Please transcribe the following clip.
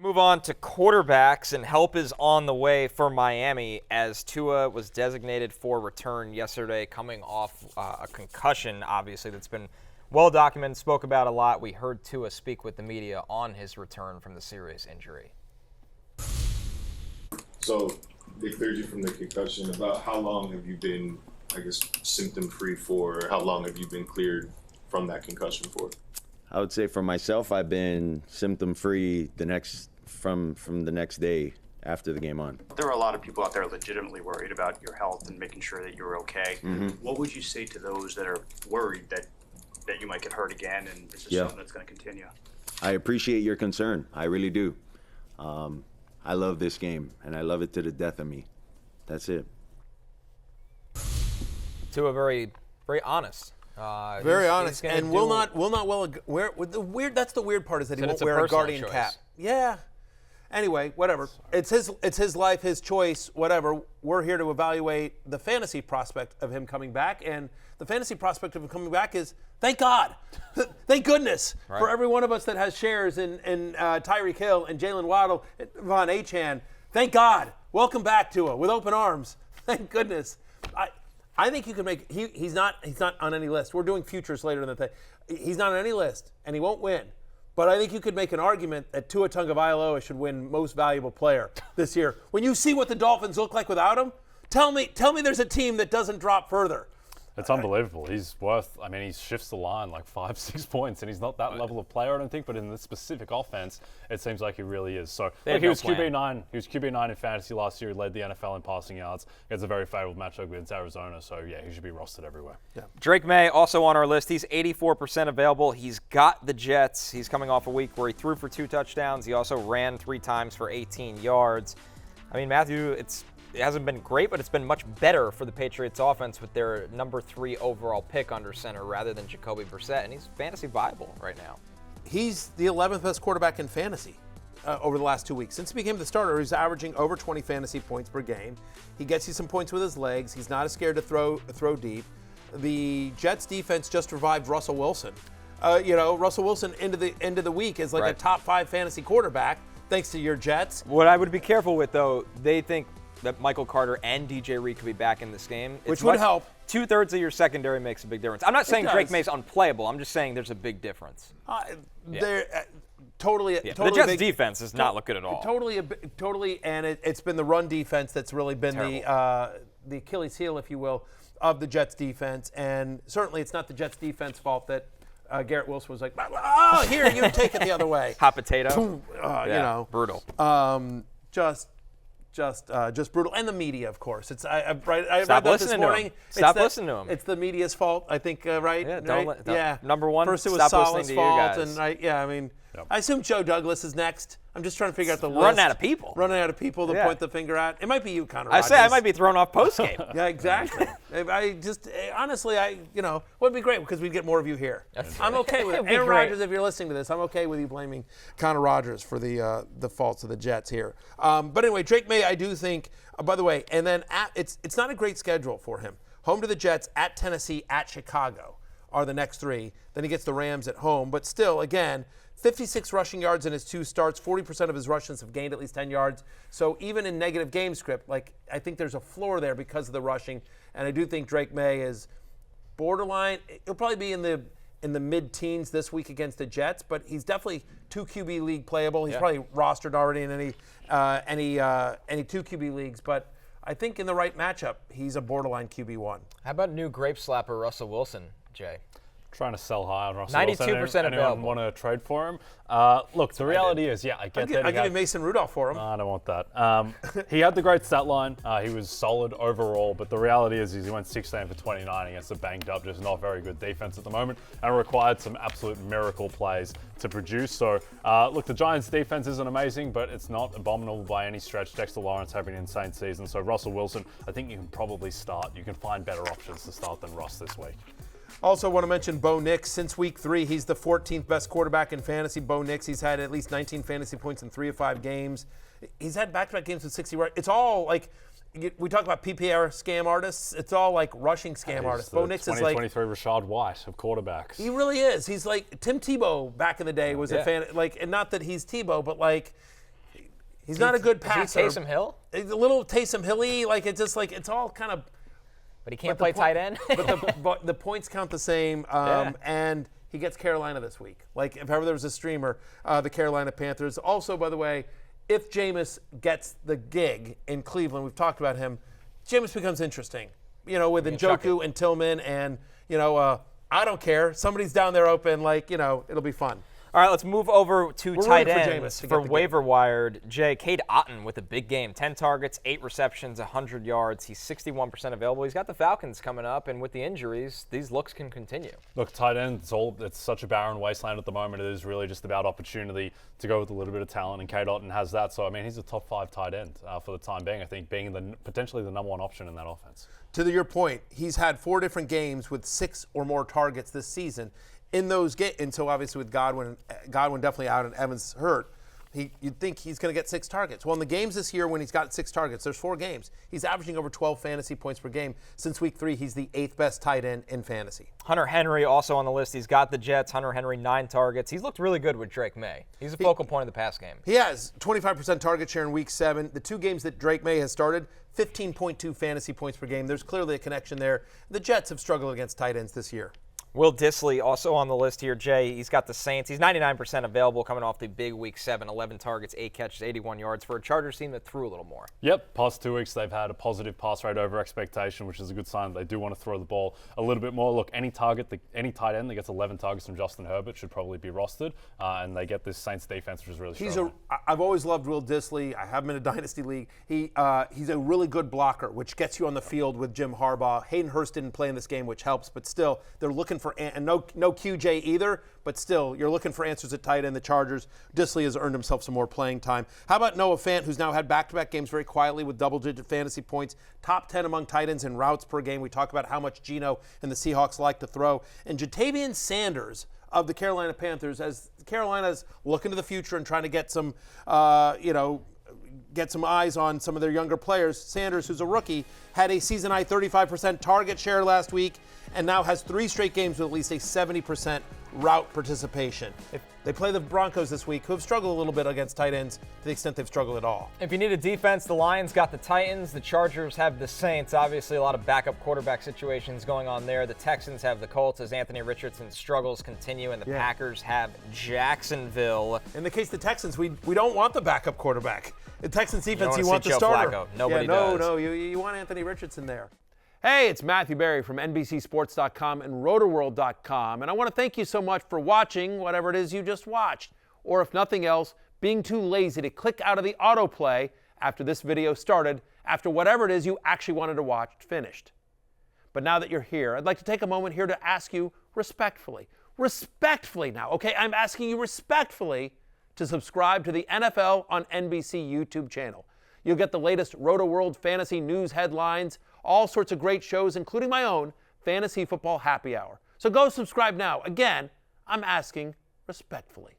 Move on to quarterbacks, and help is on the way for Miami as Tua was designated for return yesterday, coming off a concussion, obviously, that's been well documented, spoke about a lot. We heard Tua speak with the media on his return from the serious injury. So they cleared you from the concussion. About how long have you been, I guess, symptom-free for? How long have you been cleared from that concussion for? I would say for myself, I've been symptom-free from the next day after the game on. There are a lot of people out there legitimately worried about your health and making sure that you're okay. Mm-hmm. What would you say to those that are worried that you might get hurt again and is this something that's going to continue? I appreciate your concern. I really do. I love this game, and I love it to the death of me. That's it. Tua very, very honest. Very honest, and will not wear the weird. That's the weird part, is that he won't wear a Guardian cap. Yeah. Anyway, whatever. It's his life, his choice. Whatever. We're here to evaluate the fantasy prospect of him coming back, and the fantasy prospect of him coming back is thank God, thank goodness for every one of us that has shares in Tyreek Hill and Jalen Waddle, and Von Achan. Thank God. Welcome back, Tua, with open arms. Thank goodness. I think you can make. He's not on any list. We're doing futures later in the thing. He's not on any list, and he won't win. But I think you could make an argument that Tua Tagovailoa should win Most Valuable Player this year. When you see what the Dolphins look like without him, tell me there's a team that doesn't drop further. It's unbelievable. He's he shifts the line like 5-6 points, and he's not that level of player, I don't think, but in this specific offense, it seems like he really is. So he was QB9. He was QB9 in fantasy last year. He led the NFL in passing yards. He has a very favorable matchup against Arizona, so yeah, he should be rostered everywhere. Yeah. Drake Maye also on our list. He's 84% available. He's got the Jets. He's coming off a week where he threw for 2 touchdowns. He also ran 3 times for 18 yards. I mean, Matthew, it hasn't been great, but it's been much better for the Patriots offense with their number 3 overall pick under center rather than Jacoby Brissett, and he's fantasy viable right now. He's the 11th best quarterback in fantasy over the last 2 weeks. Since he became the starter, he's averaging over 20 fantasy points per game. He gets you some points with his legs. He's not as scared to throw deep. The Jets defense just revived Russell Wilson. Russell Wilson into the week is like a top 5 fantasy quarterback thanks to your Jets. What I would be careful with, though, they think that Michael Carter and DJ Reed could be back in this game. Which would help. 2/3 of your secondary makes a big difference. I'm not saying Drake Maye's unplayable. I'm just saying there's a big difference. They're totally. The Jets' defense does not look good at all. Totally, and it's been the run defense that's really been the Achilles heel, if you will, of the Jets' defense. And certainly, it's not the Jets' defense fault that Garrett Wilson was like, "Oh, here, you take it the other way." Hot potato. Brutal. Just brutal, and the media, of course. I read Stop that this morning. Stop listening to him. It's the media's fault, I think. Right? Yeah. Number one. First, it was stop Saleh's listening fault, to you guys. and I assume Joe Douglas is next. I'm just trying to figure out the list. Running out of people to point the finger at. It might be you, Connor Rogers. I might be thrown off post game. Yeah, exactly. Honestly, would be great because we'd get more of you here. I'm okay with it. Aaron Rodgers, if you're listening to this, I'm okay with you blaming Connor Rogers for the faults of the Jets here. But anyway, Drake Maye, I do think. By the way, and then it's not a great schedule for him. Home to the Jets, at Tennessee, at Chicago are the next 3. Then he gets the Rams at home. But still, again, 56 rushing yards in his 2 starts. 40% of his rushes have gained at least 10 yards. So even in negative game script, I think there's a floor there because of the rushing. And I do think Drake Maye is borderline. He'll probably be in the mid-teens this week against the Jets, but he's definitely 2 QB league playable. He's probably rostered already in any 2 QB leagues. But I think in the right matchup, he's a borderline QB1. How about new grape slapper Russell Wilson, Jay? Trying to sell high on Russell 92% Wilson. available. Anyone want to trade for him? Look, the reality is, I get that. I'll give you Mason Rudolph for him. I don't want that. He had the great stat line. He was solid overall, but the reality is he went 16 for 29 against a banged up, just not very good defense at the moment, and required some absolute miracle plays to produce. So, look, the Giants' defense isn't amazing, but it's not abominable by any stretch. Dexter Lawrence having an insane season. So, Russell Wilson, I think you can probably start. You can find better options to start than Russ this week. Also want to mention Bo Nix. Since week 3, he's the 14th best quarterback in fantasy. Bo Nix, he's had at least 19 fantasy points in 3 of 5 games. He's had back-to-back games with 60. It's all like, we talk about PPR scam artists. It's all like rushing scam artists. Bo Nix is like 2023 Rashad White of quarterbacks. He really is. He's like Tim Tebow back in the day was a fan. And not that he's Tebow, but He's not a good Is passer. he Taysom Hill? It's a little Taysom Hill-y. Like, it's just like, it's all kind of. But he can't play tight end? But the points count the same. And he gets Carolina this week. Like, if ever there was a streamer, the Carolina Panthers. Also, by the way, if Jameis gets the gig in Cleveland, we've talked about him, Jameis becomes interesting. You know, with Njoku and Tillman and, I don't care. Somebody's down there open, it'll be fun. All right, let's move over to tight rooting for ends Jameis to for get the waiver wired. Cade Otton with a big game, 10 targets, 8 receptions, 100 yards. He's 61% available. He's got the Falcons coming up, and with the injuries, these looks can continue. Look, tight end, it's such a barren wasteland at the moment. It is really just about opportunity to go with a little bit of talent, and Cade Otton has that. So, I mean, he's a top 5 tight end for the time being, I think, being potentially the number 1 option in that offense. To your point, he's had 4 different games with 6 or more targets this season. In those games, and so obviously with Godwin definitely out and Evans hurt, you'd think he's going to get 6 targets. Well, in the games this year when he's got 6 targets, there's 4 games. He's averaging over 12 fantasy points per game. Since week 3, he's the 8th best tight end in fantasy. Hunter Henry also on the list. He's got the Jets. Hunter Henry, 9 targets. He's looked really good with Drake Maye. He's a focal point of the pass game. He has 25% target share in week 7. The 2 games that Drake Maye has started, 15.2 fantasy points per game. There's clearly a connection there. The Jets have struggled against tight ends this year. Will Dissly also on the list here, Jay. He's got the Saints. He's 99% available coming off the big week 7, 11 targets, 8 catches, 81 yards for a Chargers team that threw a little more. Yep, past 2 weeks they've had a positive pass rate over expectation, which is a good sign that they do want to throw the ball a little bit more. Look, any tight end that gets 11 targets from Justin Herbert should probably be rostered, and they get this Saints defense, which is really strong. I've always loved Will Dissly. I have him in a dynasty league. He's a really good blocker, which gets you on the field with Jim Harbaugh. Hayden Hurst didn't play in this game, which helps, but still, they're looking for and no QJ either, but still, you're looking for answers at tight end. The Chargers, Dissly has earned himself some more playing time. How about Noah Fant, who's now had back-to-back games very quietly with double-digit fantasy points, top 10 among tight ends in routes per game. We talk about how much Geno and the Seahawks like to throw. And Jatavian Sanders of the Carolina Panthers, as Carolina's looking to the future and trying to get some, get some eyes on some of their younger players. Sanders, who's a rookie, had a season-high 35% target share last week and now has 3 straight games with at least a 70% route participation. They play the Broncos this week, who have struggled a little bit against tight ends to the extent they've struggled at all. If you need a defense, the Lions got the Titans. The Chargers have the Saints. Obviously, a lot of backup quarterback situations going on there. The Texans have the Colts as Anthony Richardson's struggles continue, and the Packers have Jacksonville. In the case of the Texans, we don't want the backup quarterback. The Texans defense, you want the Joe starter. Flacco. Nobody does. You want Anthony Richardson there. Hey, it's Matthew Berry from NBCSports.com and RotoWorld.com, and I want to thank you so much for watching whatever it is you just watched, or if nothing else, being too lazy to click out of the autoplay after this video started, after whatever it is you actually wanted to watch finished. But now that you're here, I'd like to take a moment here to ask you respectfully now, okay? I'm asking you respectfully to subscribe to the NFL on NBC YouTube channel. You'll get the latest RotoWorld fantasy news headlines, all sorts of great shows, including my own Fantasy Football Happy Hour. So go subscribe now. Again, I'm asking respectfully.